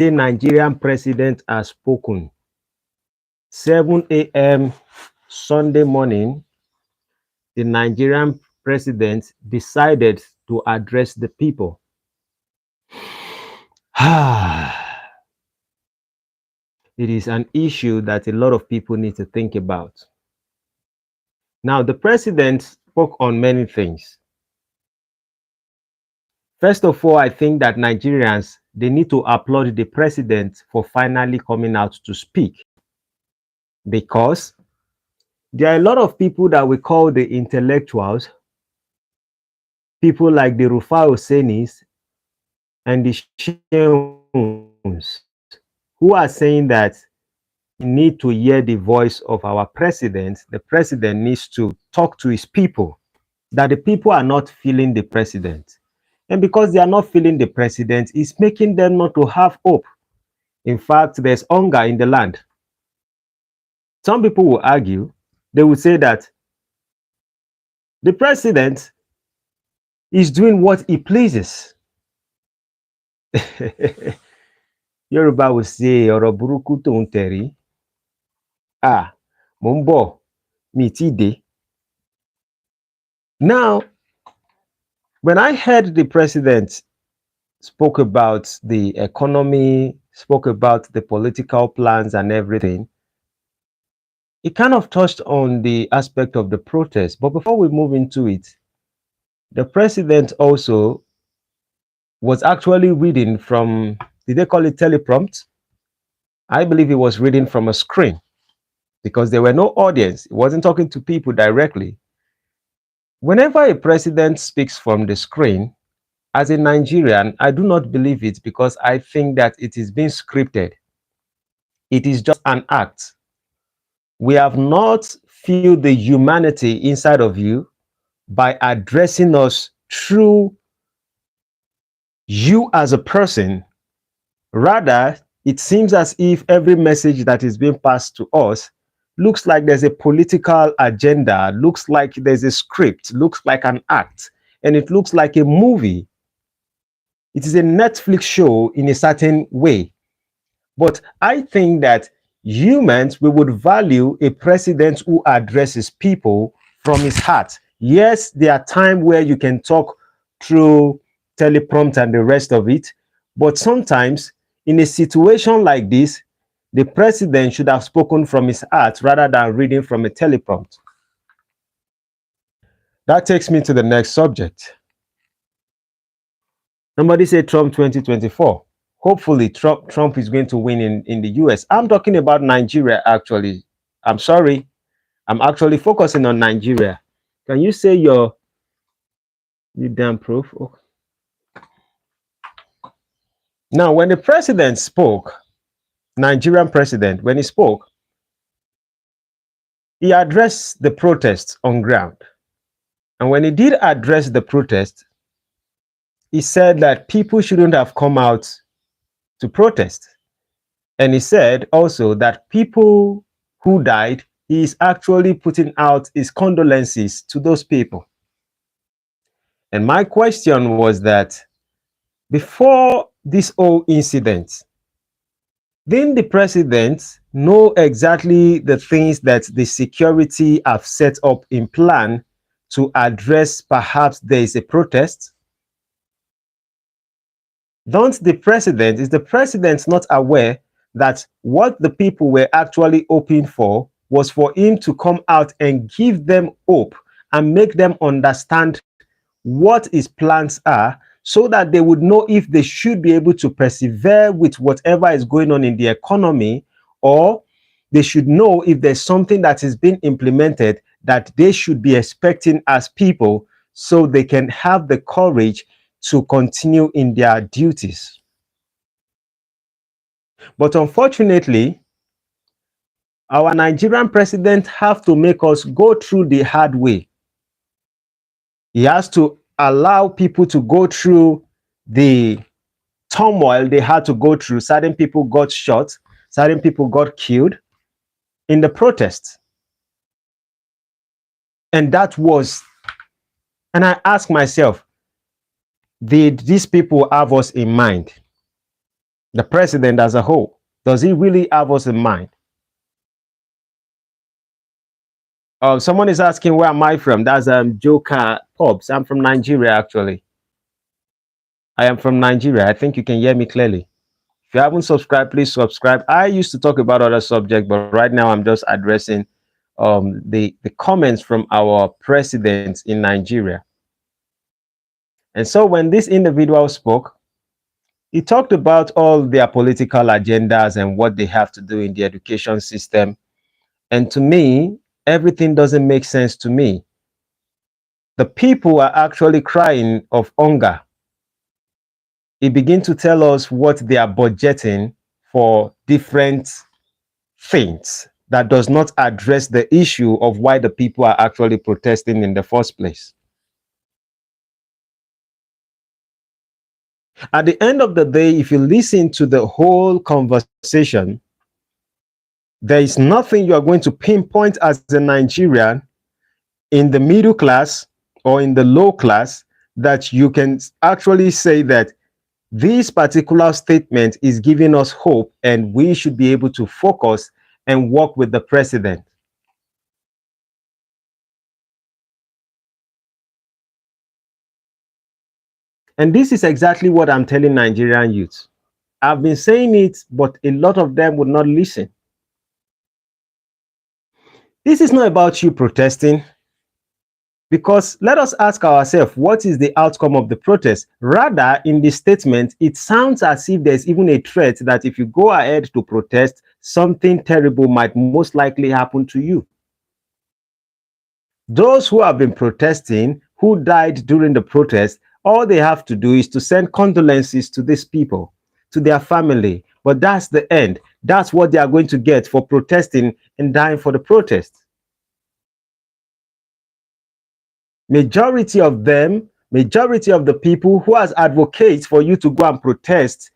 The Nigerian president has spoken. 7 a.m. Sunday morning, the Nigerian president decided to address the people. It is an issue that a lot of people need to think about. Now, the president spoke on many things. First of all, I think that Nigerians, they need to applaud the president for finally coming out to speak, because there are a lot of people that we call the intellectuals, people like the Rufai Osenis and the Sheuns, who are saying that we need to hear the voice of our president. The president needs to talk to his people, that the people are not feeling the president. And because they are not feeling the president, it's making them not to have hope. In fact, there's hunger in the land. Some people will argue, they will say that the president is doing what he pleases. Yoruba will say, ọ̀rọ̀ burúkú tó ń tẹ̀rí. Mò ń bọ̀, mi tí dé. Now, when I heard the president spoke about the economy, spoke about the political plans and everything, it kind of touched on the aspect of the protest. But before we move into it, the president also was actually reading from, did they call it teleprompt? I believe he was reading from a screen, because there were no audience. He wasn't talking to people directly. Whenever a president speaks from the screen, as a Nigerian, I do not believe it, because I think that it is being scripted. It is just an act. We have not felt the humanity inside of you by addressing us through you as a person. Rather, it seems as if every message that is being passed to us looks like there's a political agenda, looks like there's a script, looks like an act, and it looks like a movie. It is a Netflix show in a certain way. But I think that humans, we would value a president who addresses people from his heart. Yes, there are times where you can talk through teleprompter and the rest of it, but sometimes in a situation like this, the president should have spoken from his heart rather than reading from a teleprompter. That takes me to the next subject. Somebody said Trump 2024. Hopefully, Trump is going to win in the US. I'm talking about Nigeria, actually. I'm sorry. I'm actually focusing on Nigeria. Can you say you damn proof? Oh. Now, when the president spoke, Nigerian president, when he spoke, he addressed the protests on ground. And when he did address the protest, he said that people shouldn't have come out to protest. And he said also that people who died, he is actually putting out his condolences to those people. And my question was that before this whole incident, didn't the president know exactly the things that the security have set up in plan to address perhaps there is a protest? Is the president not aware that what the people were actually hoping for was for him to come out and give them hope and make them understand what his plans are, so that they would know if they should be able to persevere with whatever is going on in the economy, or they should know if there's something that is being implemented that they should be expecting as people, so they can have the courage to continue in their duties. But unfortunately, our Nigerian president have to make us go through the hard way. He has to allow people to go through the turmoil they had to go through. Certain people got shot, certain people got killed in the protests. And that was, and I asked myself, did these people have us in mind? The president as a whole. Does he really have us in mind? Someone is asking, where am I from? That's Joker Pops. I'm from Nigeria, actually. I am from Nigeria. I think you can hear me clearly. If you haven't subscribed, please subscribe. I used to talk about other subjects, but right now I'm just addressing the comments from our presidents in Nigeria. And so when this individual spoke, he talked about all their political agendas and what they have to do in the education system. And to me, everything doesn't make sense to me. The people are actually crying of hunger. He began to tell us what they are budgeting for different things that does not address the issue of why the people are actually protesting in the first place. At the end of the day, if you listen to the whole conversation, there is nothing you are going to pinpoint as a Nigerian in the middle class or in the low class that you can actually say that this particular statement is giving us hope and we should be able to focus and work with the president. And this is exactly what I'm telling Nigerian youth. I've been saying it, but a lot of them would not listen. This is not about you protesting, because let us ask ourselves, what is the outcome of the protest? Rather, in the statement, it sounds as if there's even a threat that if you go ahead to protest, something terrible might most likely happen to you. Those who have been protesting, who died during the protest, all they have to do is to send condolences to these people, to their family. But that's the end. That's what they are going to get for protesting and dying for the protest. Majority of them, majority of the people who has advocates for you to go and protest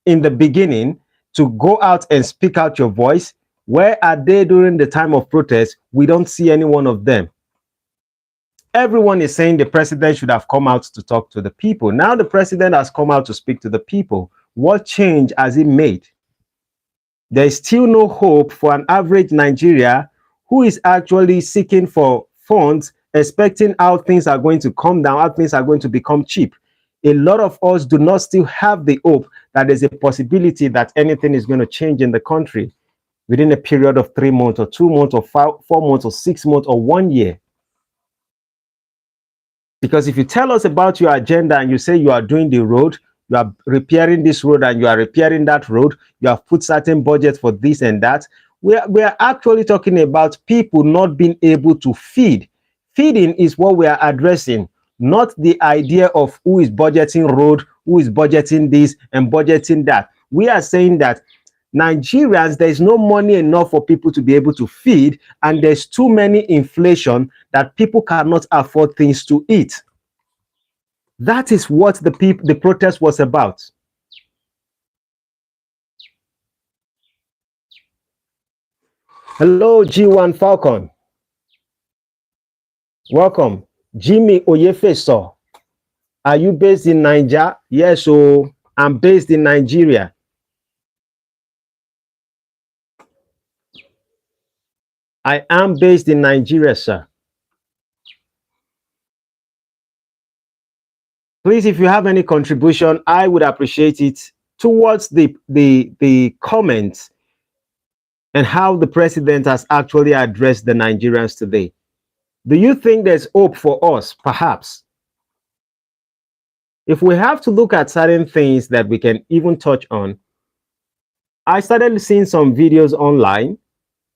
in the beginning, to go out and speak out your voice, where are they during the time of protest? We don't see any one of them. Everyone is saying the president should have come out to talk to the people. Now the president has come out to speak to the people. What change has he made? There is still no hope for an average Nigeria who is actually seeking for funds, expecting how things are going to come down, how things are going to become cheap. A lot of us do not still have the hope that there's a possibility that anything is going to change in the country within a period of 3 months or 2 months or 4 months or 6 months or 1 year. Because if you tell us about your agenda and you say you are doing the road, you are repairing this road and you are repairing that road, you have put certain budgets for this and that, we are actually talking about people not being able to feed. Feeding is what we are addressing, not the idea of who is budgeting road, who is budgeting this and budgeting that. We are saying that Nigerians, there is no money enough for people to be able to feed, and there's too many inflation that people cannot afford things to eat. That is what the protest was about. Hello, G1 Falcon. Welcome. Jimmy Oyefeso. Are you based in Nigeria? Yes, so I'm based in Nigeria. I am based in Nigeria, sir. Please, if you have any contribution, I would appreciate it towards the comments and how the president has actually addressed the Nigerians today. Do you think there's hope for us, perhaps? If we have to look at certain things that we can even touch on, I started seeing some videos online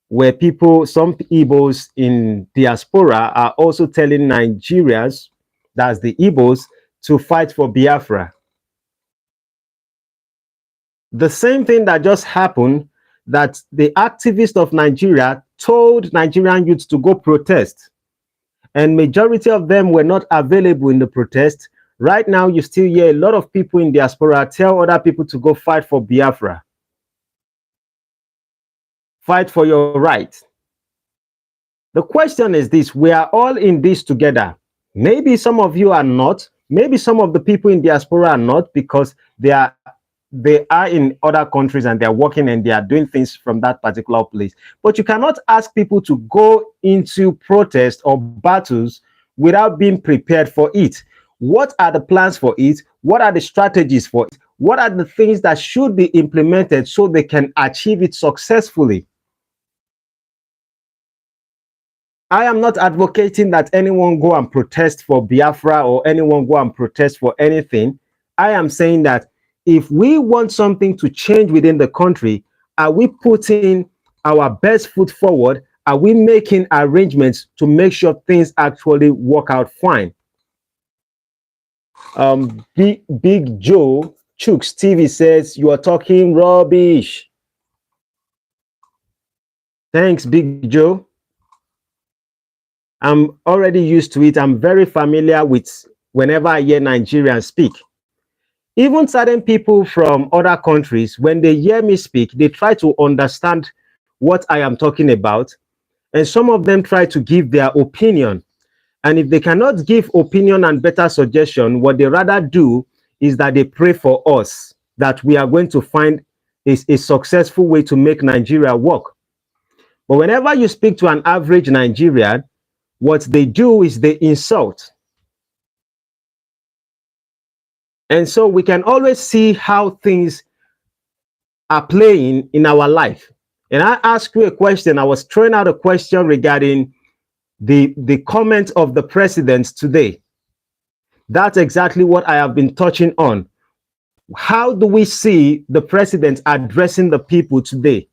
where people, some Igbos in diaspora are also telling Nigerians, that's the Igbos, to fight for Biafra. The same thing that just happened, that the activists of Nigeria told Nigerian youths to go protest, and majority of them were not available in the protest. Right now, you still hear a lot of people in diaspora tell other people to go fight for Biafra. Fight for your right. The question is this: we are all in this together. Maybe some of you are not. Maybe some of the people in diaspora are not, because they are they are in other countries and they're working and they are doing things from that particular place. But you cannot ask people to go into protest or battles without being prepared for it. What are the plans for it? What are the strategies for it? What are the things that should be implemented so they can achieve it successfully? I am not advocating that anyone go and protest for Biafra or anyone go and protest for anything. I am saying that if we want something to change within the country, are we putting our best foot forward? Are we making arrangements to make sure things actually work out fine? Big Joe Chooks TV says you are talking rubbish. Thanks, Big Joe. I'm already used to it. I'm very familiar with whenever I hear Nigerians speak. Even certain people from other countries, when they hear me speak, they try to understand what I am talking about. And some of them try to give their opinion. And if they cannot give opinion and better suggestion, what they rather do is that they pray for us, that we are going to find a successful way to make Nigeria work. But whenever you speak to an average Nigerian, what they do is they insult. And so we can always see how things are playing in our life. And I asked you a question. I was throwing out a question regarding the comment of the president today. That's exactly what I have been touching on. How do we see the president addressing the people today?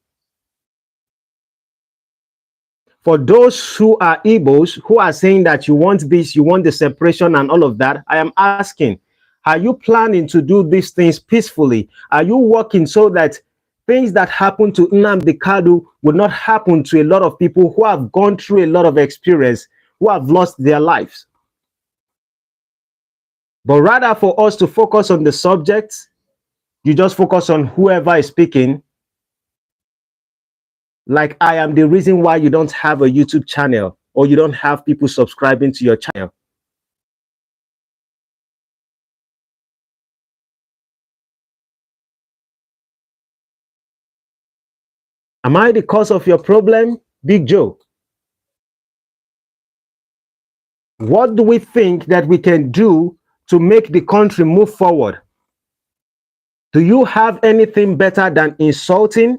For those who are Igbos, who are saying that you want this, you want the separation and all of that, I am asking, are you planning to do these things peacefully? Are you working so that things that happen to Nnamdi Kanu would not happen to a lot of people who have gone through a lot of experience, who have lost their lives? But rather for us to focus on the subject, you just focus on whoever is speaking. Like I am the reason why you don't have a YouTube channel or you don't have people subscribing to your channel. Am I the cause of your problem, Big Joe? What do we think that we can do to make the country move forward? Do you have anything better than insulting?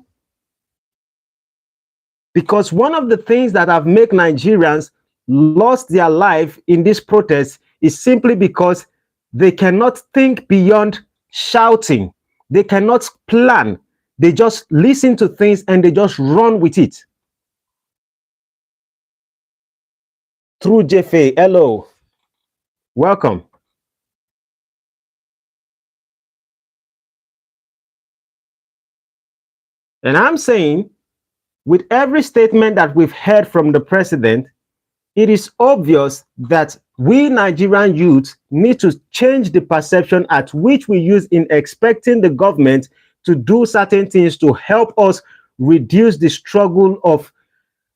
Because one of the things that have made Nigerians lost their life in this protest is simply because they cannot think beyond shouting. They cannot plan. They just listen to things and they just run with it. Through Jefe, hello. Welcome. And I'm saying, with every statement that we've heard from the president, it is obvious that we Nigerian youth need to change the perception at which we use in expecting the government to do certain things to help us reduce the struggle of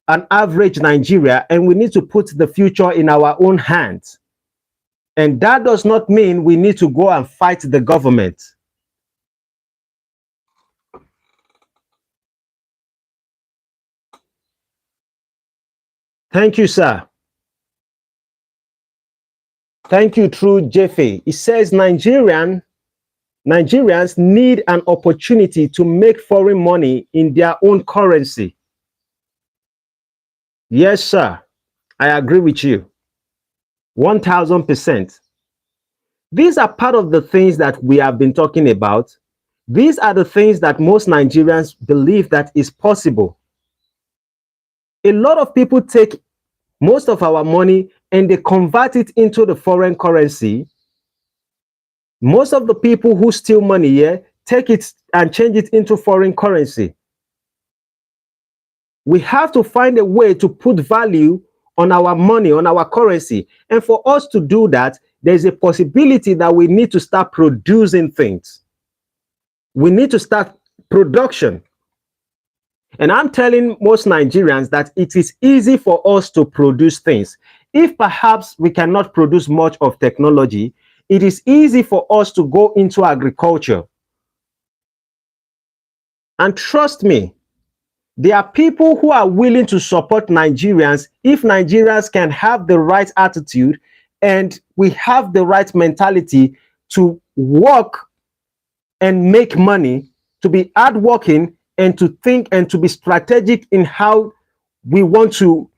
an average Nigeria, and we need to put the future in our own hands. And that does not mean we need to go and fight the government. Thank you, sir. Thank you, True Jefe. It says Nigerians need an opportunity to make foreign money in their own currency. Yes, sir. I agree with you. 1000%. These are part of the things that we have been talking about. These are the things that most Nigerians believe that is possible. A lot of people take most of our money and they convert it into the foreign currency. Most of the people who steal money here take it and change it into foreign currency. We have to find a way to put value on our money, on our currency. And for us to do that, there's a possibility that we need to start producing things. We need to start production. And I'm telling most Nigerians that it is easy for us to produce things. If perhaps we cannot produce much of technology, it is easy for us to go into agriculture. And trust me, there are people who are willing to support Nigerians if Nigerians can have the right attitude and we have the right mentality to work and make money, to be hardworking and to think and to be strategic in how we want to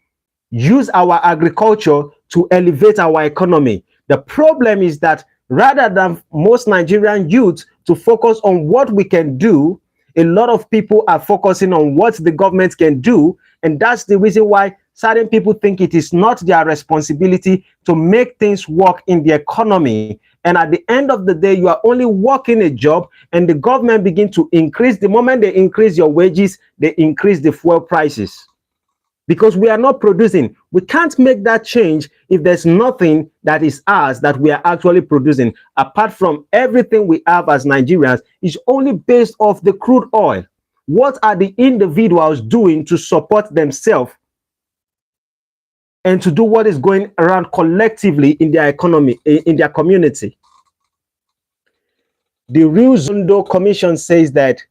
use our agriculture to elevate our economy. The problem is that rather than most Nigerian youth to focus on what we can do, a lot of people are focusing on what the government can do. And that's the reason why certain people think it is not their responsibility to make things work in the economy. And at the end of the day, you are only working a job and the government begin to increase. The moment they increase your wages, they increase the fuel prices. Because we are not producing. We can't make that change if there's nothing that is ours that we are actually producing. Apart from everything we have as Nigerians is only based off the crude oil. What are the individuals doing to support themselves and to do what is going around collectively in their economy, in their community? The Real Zondo Commission says that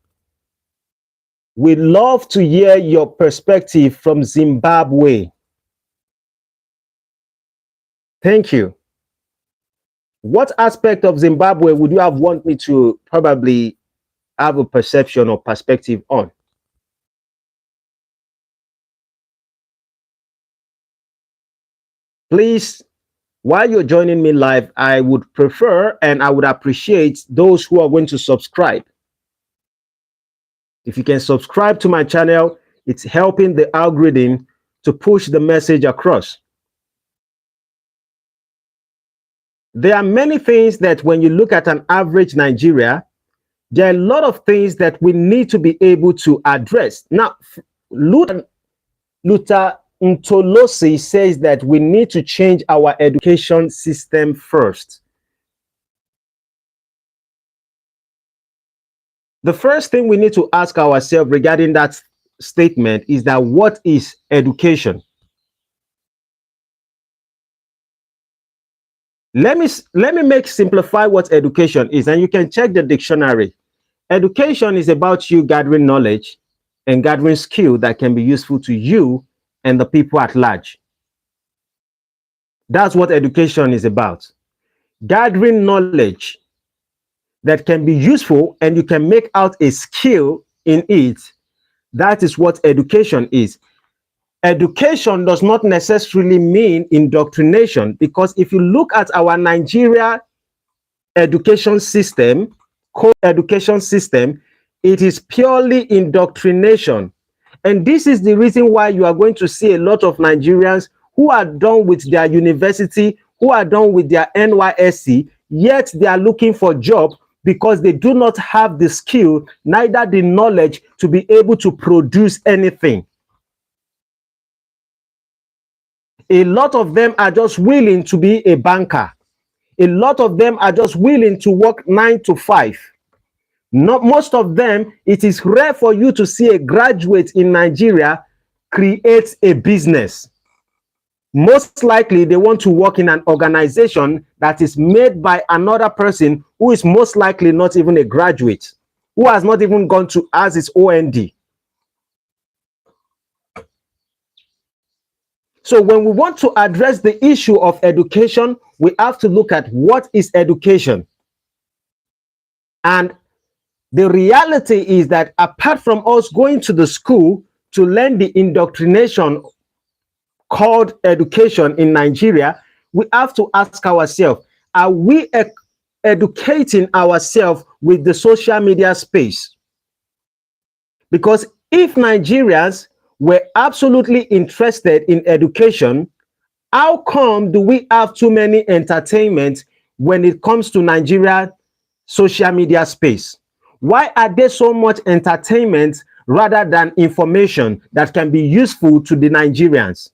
we'd love to hear your perspective from Zimbabwe. Thank you. What aspect of Zimbabwe would you have want me to probably have a perception or perspective on? Please, while you're joining me live, I would prefer and I would appreciate those who are going to subscribe. If you can subscribe to my channel, it's helping the algorithm to push the message across. There are many things that when you look at an average Nigeria, there are a lot of things that we need to be able to address. Now, Luther Ntolosi says that we need to change our education system first. The first thing we need to ask ourselves regarding that statement is that what is education? Let me simplify what education is, and you can check the dictionary. Education is about you gathering knowledge and gathering skill that can be useful to you and the people at large. That's what education is about. Gathering knowledge that can be useful and you can make out a skill in it. That is what education is. Education does not necessarily mean indoctrination, because if you look at our Nigeria education system, co-education system, it is purely indoctrination. And this is the reason why you are going to see a lot of Nigerians who are done with their university, who are done with their NYSC, yet they are looking for a job because they do not have the skill, neither the knowledge to be able to produce anything. A lot of them are just willing to be a banker. A lot of them are just willing to work 9 to 5. Not most of them, it is rare for you to see a graduate in Nigeria create a business. Most likely, they want to work in an organization that is made by another person who is most likely not even a graduate, who has not even gone to as his OND. So when we want to address the issue of education, we have to look at what is education. And the reality is that apart from us going to the school to learn the indoctrination called education in Nigeria, we have to ask ourselves, are we educating ourselves with the social media space? Because if Nigerians were absolutely interested in education, how come do we have too many entertainment when it comes to Nigeria social media space? Why are there so much entertainment rather than information that can be useful to the Nigerians?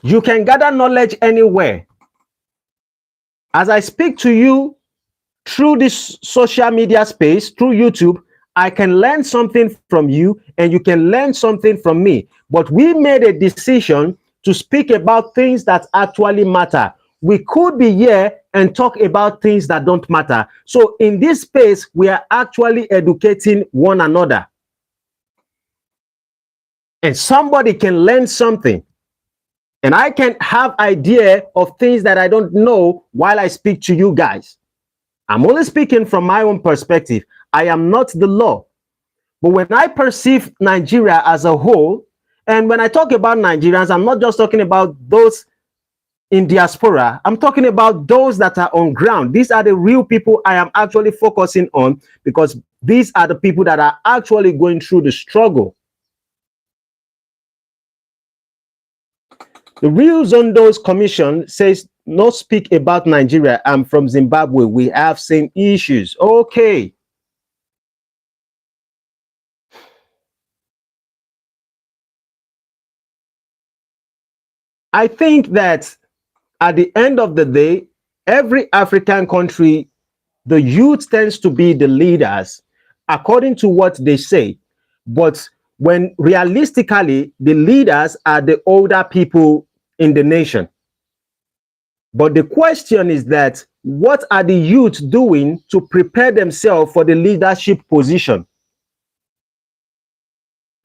You can gather knowledge anywhere. As I speak to you through this social media space, through YouTube, I can learn something from you and you can learn something from me. But we made a decision to speak about things that actually matter. we could be here and talk about things that don't matter. So in this space, we are actually educating one another. And somebody can learn something. And I can have idea of things that I don't know while I speak to you guys. I'm only speaking from my own perspective. I am not the law. But when I perceive Nigeria as a whole, and when I talk about Nigerians, I'm not just talking about those in diaspora. I'm talking about those that are on ground. These are the real people I am actually focusing on, because these are the people that are actually going through the struggle. The Real Zondos Commission says, not speak about Nigeria. I'm from Zimbabwe. We have same issues. Okay. I think that at the end of the day, every African country, the youth tends to be the leaders, according to what they say. But when realistically, the leaders are the older people in the nation. But the question is that, what are the youth doing to prepare themselves for the leadership position?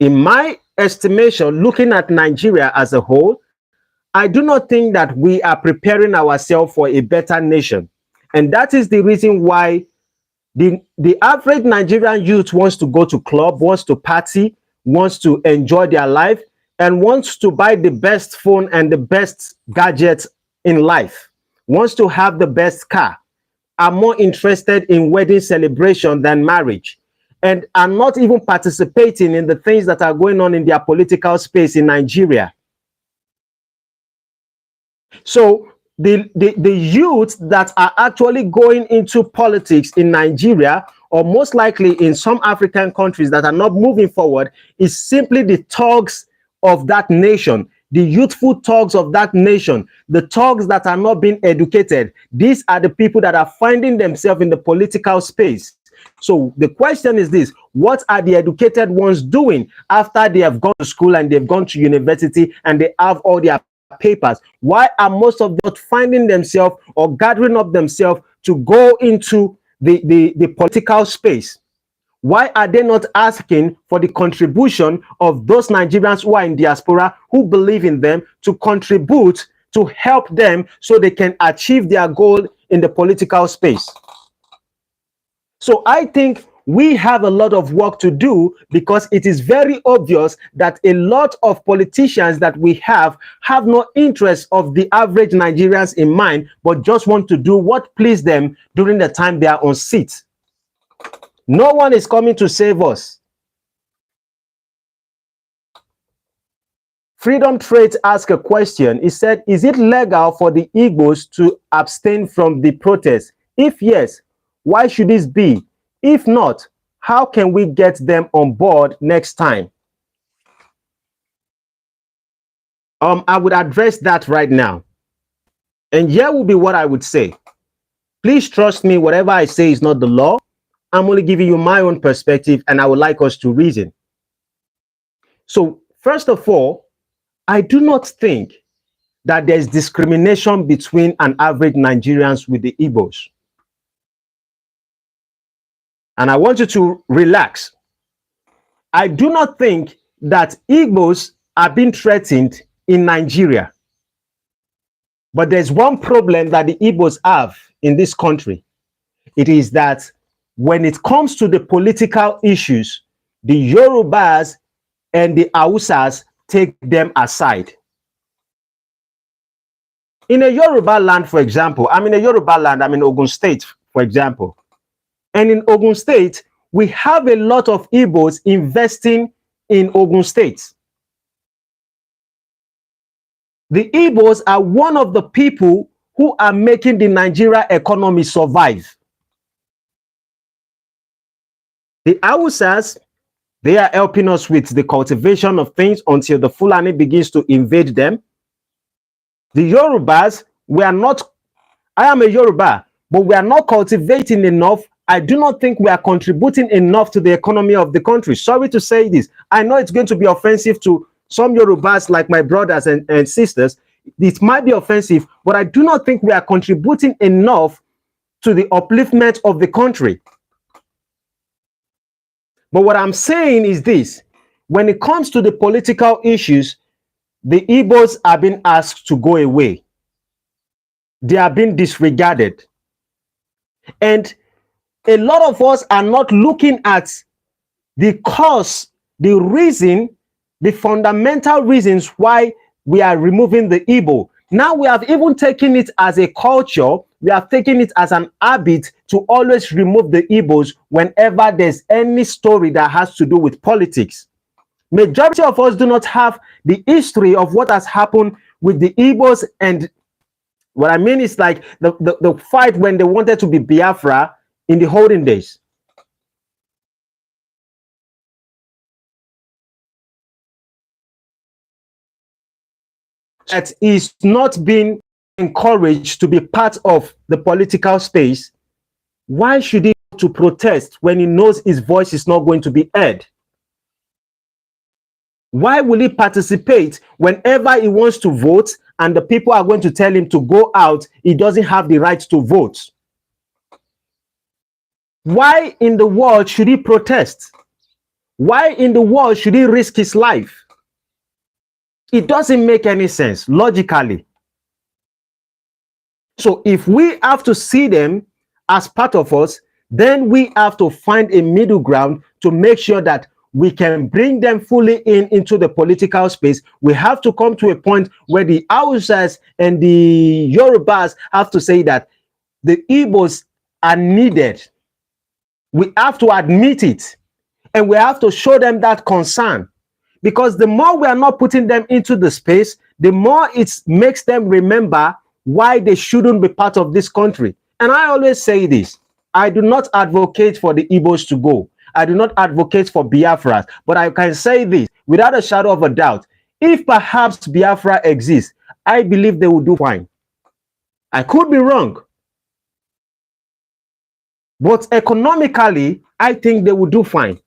In my estimation, looking at Nigeria as a whole, I do not think that we are preparing ourselves for a better nation. And that is the reason why the average Nigerian youth wants to go to club, wants to party, wants to enjoy their life, and wants to buy the best phone and the best gadgets in life, wants to have the best car, are more interested in wedding celebration than marriage, and are not even participating in the things that are going on in their political space in Nigeria. So the youth that are actually going into politics in Nigeria, or most likely in some African countries that are not moving forward, is simply the thugs of that nation, the youthful thugs of that nation, the thugs that are not being educated. These are the people that are finding themselves in the political space. So the question is this: what are the educated ones doing after they have gone to school and they've gone to university and they have all their papers? Why are most of them finding themselves or gathering up themselves to go into the political space? Why are they not asking for the contribution of those Nigerians who are in diaspora, who believe in them, to contribute to help them so they can achieve their goal in the political space? So I think we have a lot of work to do, because it is very obvious that a lot of politicians that we have no interest of the average Nigerians in mind, but just want to do what please them during the time they are on seat. No one is coming to save us. Freedom Trade asked a question. He said, is it legal for the Igbos to abstain from the protest? If yes, why should this be? If not, how can we get them on board next time? I would address that right now. And here will be what I would say. Please trust me, whatever I say is not the law. I'm only giving you my own perspective, and I would like us to reason. So, first of all, I do not think that there's discrimination between an average Nigerians with the Igbos. And I want you to relax. I do not think that Igbos are being threatened in Nigeria. But there's one problem that the Igbos have in this country. It is that when it comes to the political issues, the Yorubas and the Hausas take them aside. In a Yoruba land, for example, I'm in a Yoruba land, I'm in Ogun State, for example. And in Ogun State, we have a lot of Igbos investing in Ogun State. The Igbos are one of the people who are making the Nigeria economy survive. The Hausas, they are helping us with the cultivation of things until the Fulani begins to invade them. The Yorubas, we are not, I am a Yoruba, but we are not cultivating enough. I do not think we are contributing enough to the economy of the country. Sorry to say this. I know it's going to be offensive to some Yorubas, like my brothers and sisters. it might be offensive, but I do not think we are contributing enough to the upliftment of the country. But what I'm saying is this: when it comes to the political issues, the Igbos are being asked to go away. They are being disregarded. And a lot of us are not looking at the cause, the reason, the fundamental reasons why we are removing the Igbo. Now we have even taken it as a culture, we have taken it as an habit to always remove the Igbos whenever there's any story that has to do with politics. Majority of us do not have the history of what has happened with the Igbos, and what I mean is like the fight when they wanted to be Biafra in the olden days. That is not being encouraged to be part of the political space. Why should he go to protest when he knows his voice is not going to be heard? Why will he participate whenever he wants to vote and the people are going to tell him to go out? He doesn't have the right to vote. Why in the world should he protest? Why in the world should he risk his life? It doesn't make any sense logically. So if we have to see them as part of us, then we have to find a middle ground to make sure that we can bring them fully into the political space. We have to come to a point where the Hausas and the Yorubas have to say that the Igbos are needed. We have to admit it, and we have to show them that concern. Because the more we are not putting them into the space, the more it makes them remember why they shouldn't be part of this country. And I always say this: I do not advocate for the Igbos to go. I do not advocate for Biafra. But I can say this without a shadow of a doubt: if perhaps Biafra exists, I believe they will do fine. I could be wrong. But economically, I think they will do fine.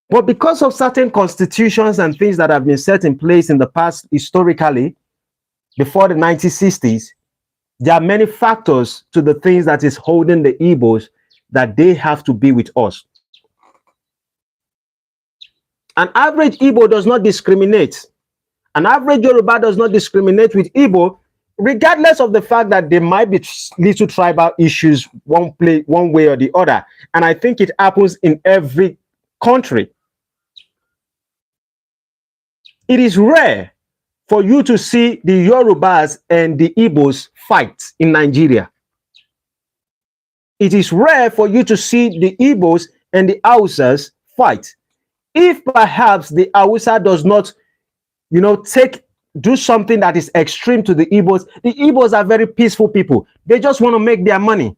But because of certain constitutions and things that have been set in place in the past historically, before the 1960s, there are many factors to the things that is holding the Igbos that they have to be with us. An average Igbo does not discriminate. An average Yoruba does not discriminate with Igbo, regardless of the fact that there might be little tribal issues one way or the other. And I think it happens in every country. It is rare for you to see the Yorubas and the Igbos fight in Nigeria. It is rare for you to see the Igbos and the Hausas fight. If perhaps the Hausa does not, do something that is extreme to the Igbos are very peaceful people. They just want to make their money.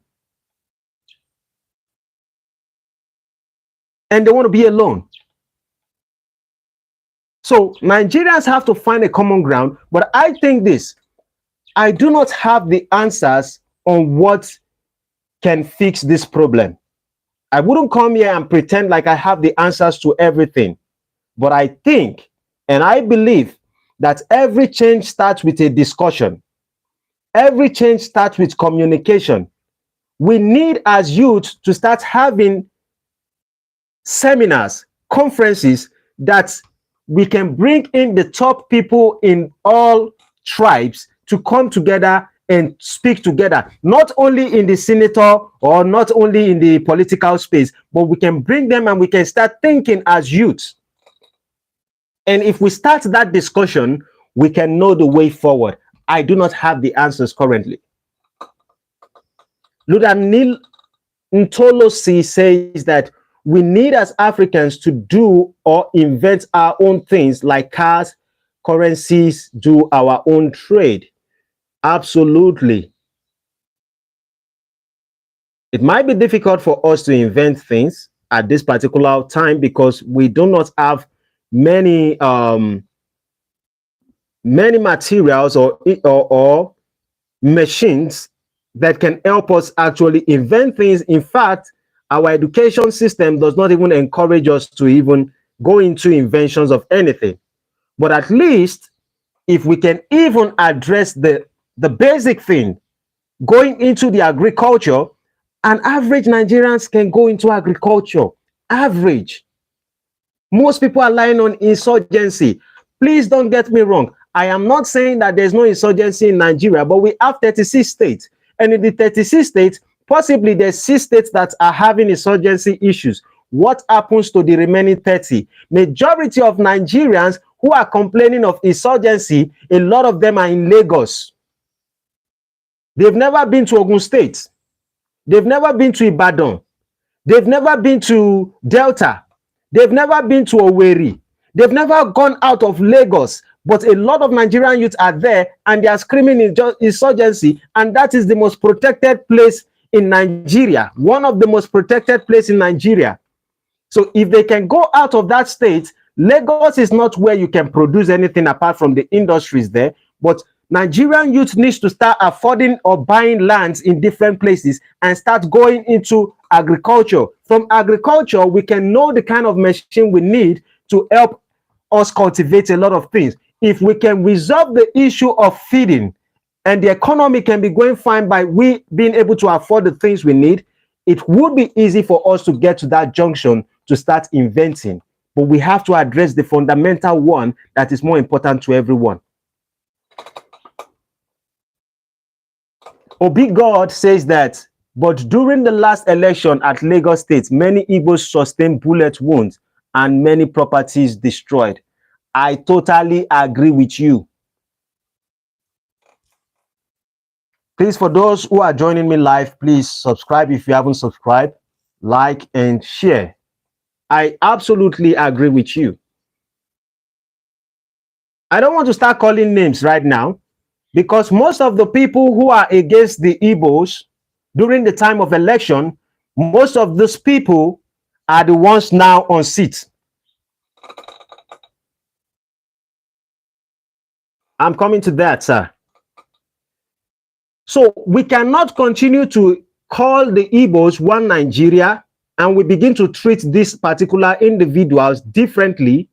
And they want to be alone. So Nigerians have to find a common ground, but I think this: I do not have the answers on what can fix this problem. I wouldn't come here and pretend like I have the answers to everything, but I think and I believe that every change starts with a discussion. Every change starts with communication. We need as youth to start having seminars, conferences that we can bring in the top people in all tribes to come together and speak together, not only in the senator or not only in the political space, but we can bring them and we can start thinking as youths. And if we start that discussion, we can know the way forward. I do not have the answers currently. Ludanil Ntolosi says that we need as Africans to do or invent our own things like cars, currencies, do our own trade. Absolutely. It might be difficult for us to invent things at this particular time because we do not have many materials or machines that can help us actually invent things. In fact, our education system does not even encourage us to even go into inventions of anything. But at least if we can even address the basic thing, going into the agriculture, and average Nigerians can go into agriculture. Average. Most people are lying on insurgency. Please don't get me wrong. I am not saying that there's no insurgency in Nigeria, but we have 36 states. And in the 36 states, possibly there's 6 states that are having insurgency issues. What happens to the remaining 30? Majority of Nigerians who are complaining of insurgency, a lot of them are in Lagos. They've never been to Ogun State. They've never been to Ibadan. They've never been to Delta. They've never been to Owerri. They've never gone out of Lagos. But a lot of Nigerian youth are there and they are screaming insurgency. And that is the most protected place in Nigeria. One of the most protected places in Nigeria. So if they can go out of that state, Lagos is not where you can produce anything apart from the industries there. But Nigerian youth needs to start affording or buying lands in different places and start going into agriculture. From agriculture, we can know the kind of machine we need to help us cultivate a lot of things. If we can resolve the issue of feeding and the economy can be going fine by we being able to afford the things we need, it would be easy for us to get to that junction to start inventing. But we have to address the fundamental one that is more important to everyone. Obi God says that, but during the last election at Lagos State, many Igbos sustained bullet wounds and many properties destroyed. I totally agree with you. Please, for those who are joining me live, please subscribe if you haven't subscribed, like and share. I absolutely agree with you. I don't want to start calling names right now, because most of the people who are against the Igbos during the time of election, most of those people are the ones now on seats. I'm coming to that, sir. So we cannot continue to call the Igbos one Nigeria and we begin to treat these particular individuals differently,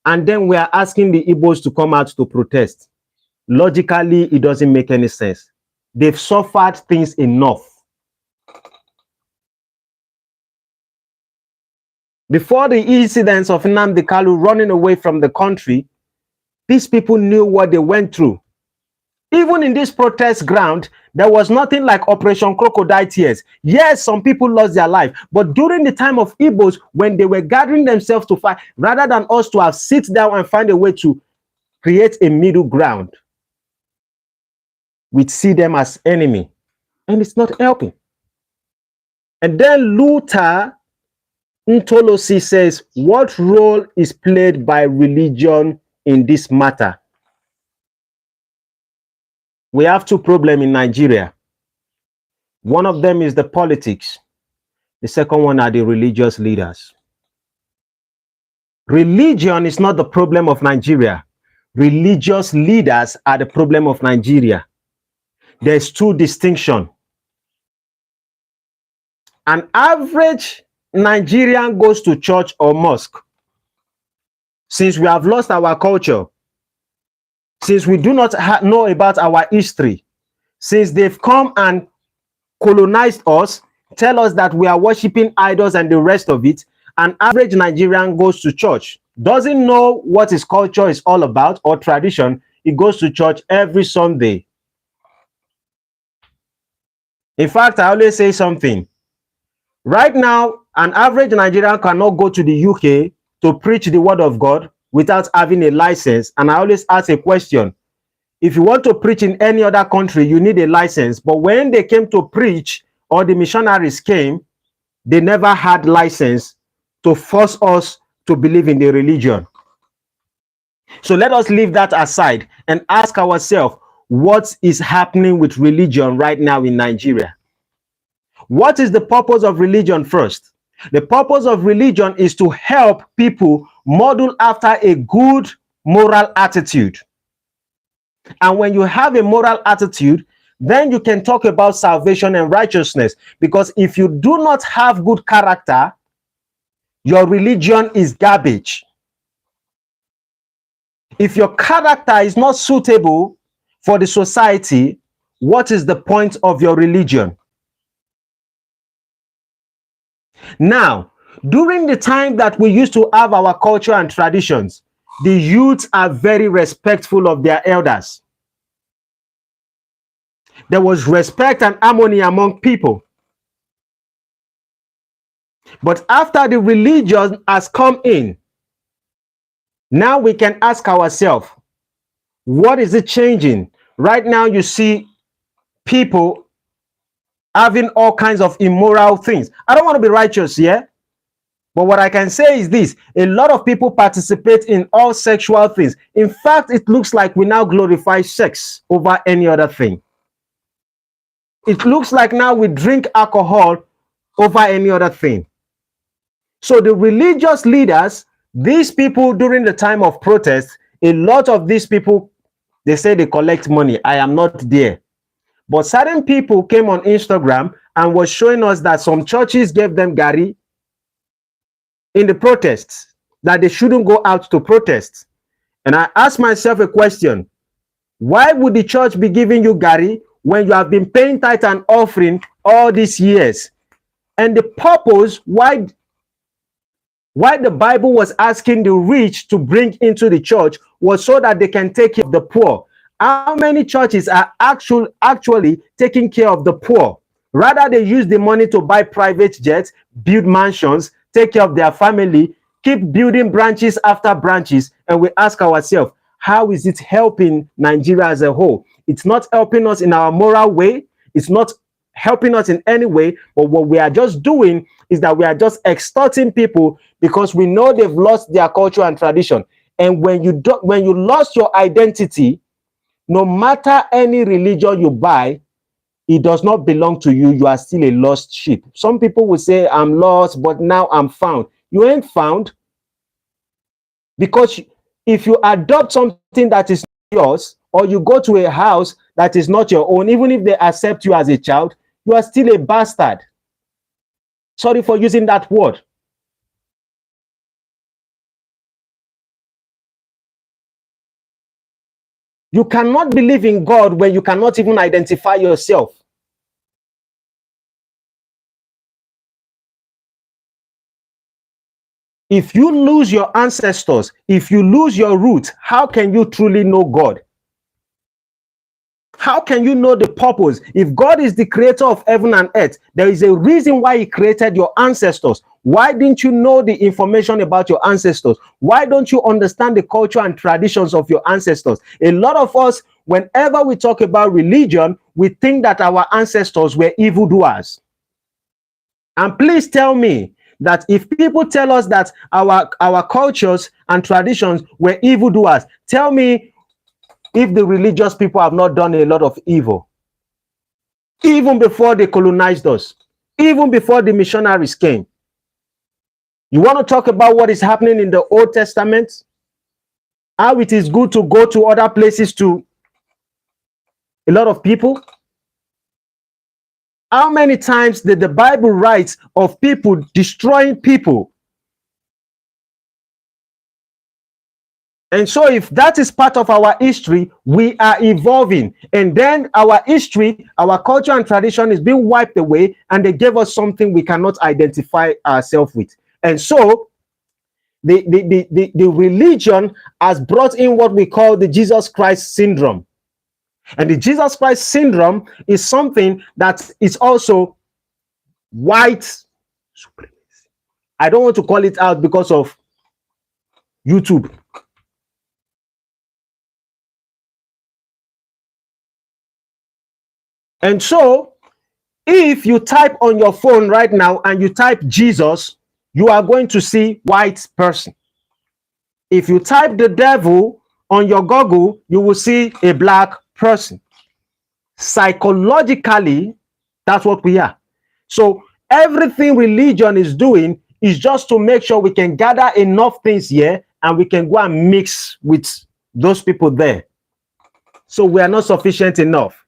and then we are asking the Igbos to come out to protest. Logically, it doesn't make any sense. They've suffered things enough. Before the incidents of Nnamdi Kanu running away from the country, these people knew what they went through. Even in this protest ground, there was nothing like Operation Crocodile Tears. Yes, some people lost their life, but during the time of Igbos, when they were gathering themselves to fight, rather than us to have sit down and find a way to create a middle ground, we see them as enemy, and it's not helping. And then Luther Ntolosi says, what role is played by religion in this matter? We have 2 problems in Nigeria. One of them is the politics. The second one are the religious leaders. Religion is not the problem of Nigeria. Religious leaders are the problem of Nigeria. There's 2 distinctions. An average Nigerian goes to church or mosque. Since we have lost our culture, since we do not know about our history, since they've come and colonized us, tell us that we are worshiping idols and the rest of it, an average Nigerian goes to church, doesn't know what his culture is all about or tradition. He goes to church every Sunday. In fact, I always say something. Right now, an average Nigerian cannot go to the UK to preach the word of God without having a license. And I always ask a question. If you want to preach in any other country, you need a license. But when they came to preach, or the missionaries came, they never had license to force us to believe in the religion. So let us leave that aside and ask ourselves, what is happening with religion right now in Nigeria? What is the purpose of religion first? The purpose of religion is to help people model after a good moral attitude. And when you have a moral attitude, then you can talk about salvation and righteousness. Because if you do not have good character, your religion is garbage. If your character is not suitable for the society, what is the point of your religion? Now, during the time that we used to have our culture and traditions, the youths are very respectful of their elders. There was respect and harmony among people. But after the religion has come in, now we can ask ourselves, what is it changing? Right now, you see people having all kinds of immoral things. I don't want to be righteous here, but what I can say is this: a lot of people participate in all sexual things. In fact, it looks like we now glorify sex over any other thing. It looks like now we drink alcohol over any other thing. So the religious leaders, these people during the time of protest, a lot of these people, they say they collect money. I am not there. But certain people came on Instagram and was showing us that some churches gave them gari in the protests, that they shouldn't go out to protest. And I asked myself a question: why would the church be giving you gari when you have been paying tithe and offering all these years? And the purpose why the Bible was asking the rich to bring into the church was so that they can take care of the poor. How many churches are actually taking care of the poor? Rather, they use the money to buy private jets, build mansions, take care of their family, keep building branches after branches, and we ask ourselves, how is it helping Nigeria as a whole? It's not helping us in our moral way. It's not helping us in any way, but what we are just doing is that we are just extorting people because we know they've lost their culture and tradition. And when you lost your identity, no matter any religion you buy, it does not belong to you. You are still a lost sheep. Some people will say, I'm lost, but now I'm found. You ain't found, because if you adopt something that is yours, or you go to a house that is not your own, even if they accept you as a child, you are still a bastard. Sorry for using that word. You cannot believe in God when you cannot even identify yourself. If you lose your ancestors, if you lose your roots, how can you truly know God? How can you know the purpose? If God is the creator of heaven and earth, there is a reason why he created your ancestors. Why didn't you know the information about your ancestors? Why don't you understand the culture and traditions of your ancestors? A lot of us, whenever we talk about religion, we think that our ancestors were evildoers. And please tell me that if people tell us that our cultures and traditions were evildoers, tell me if the religious people have not done a lot of evil, even before they colonized us, even before the missionaries came. You want to talk about what is happening in the Old Testament? How it is good to go to other places to a lot of people? How many times did the Bible write of people destroying people? And so if that is part of our history, we are evolving. And then our history, our culture and tradition is being wiped away, and they gave us something we cannot identify ourselves with. And so the religion has brought in what we call the Jesus Christ syndrome. And the Jesus Christ syndrome is something that is also white supremacy. I don't want to call it out because of YouTube. And so, if you type on your phone right now and you type Jesus, you are going to see white person. If you type the devil on your Google, you will see a black person. Psychologically, that's what we are. So everything religion is doing is just to make sure we can gather enough things here and we can go and mix with those people there. So we are not sufficient enough.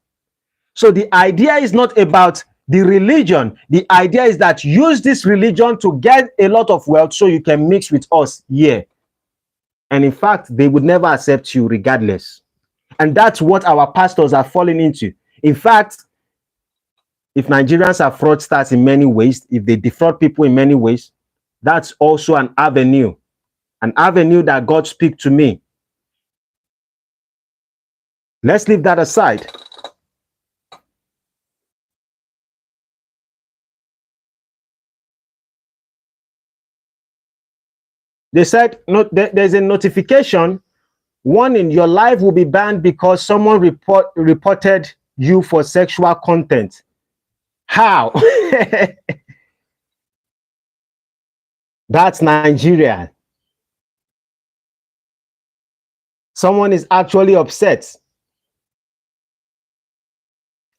So the idea is not about the religion. The idea is that use this religion to get a lot of wealth so you can mix with us here. And in fact, they would never accept you regardless. And that's what our pastors are falling into. In fact, if Nigerians are fraudsters in many ways, if they defraud people in many ways, that's also an avenue that God speaks to me. Let's leave that aside. They said there's a notification warning your life will be banned because someone reported you for sexual content. How? That's Nigeria. Someone is actually upset.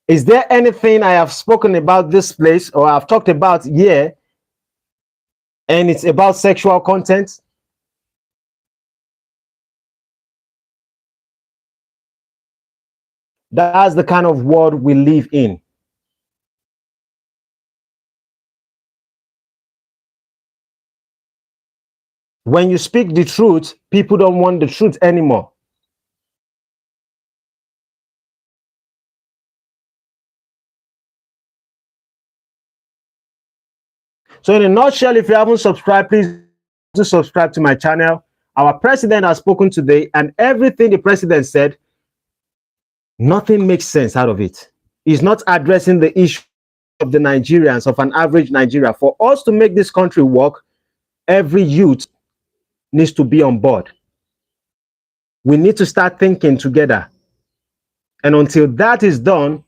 Is there anything I have spoken about this place or I've talked about here and it's about sexual content? That's the kind of world we live in. When you speak the truth, people don't want the truth anymore. So in a nutshell, if you haven't subscribed, please do subscribe to my channel. Our president has spoken today, and everything the president said, nothing makes sense out of it. He's not addressing the issue of the Nigerians, of an average Nigeria. For us to make this country work, every youth needs to be on board. We need to start thinking together. And until that is done,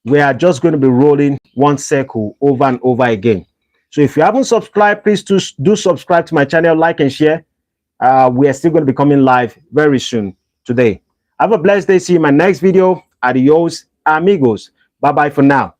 we are just going to be rolling one circle over and over again. So if you haven't subscribed, please do subscribe to my channel, like and share. We are still going to be coming live very soon today. Have a blessed day. See you in my next video. Adios, amigos. Bye-bye for now.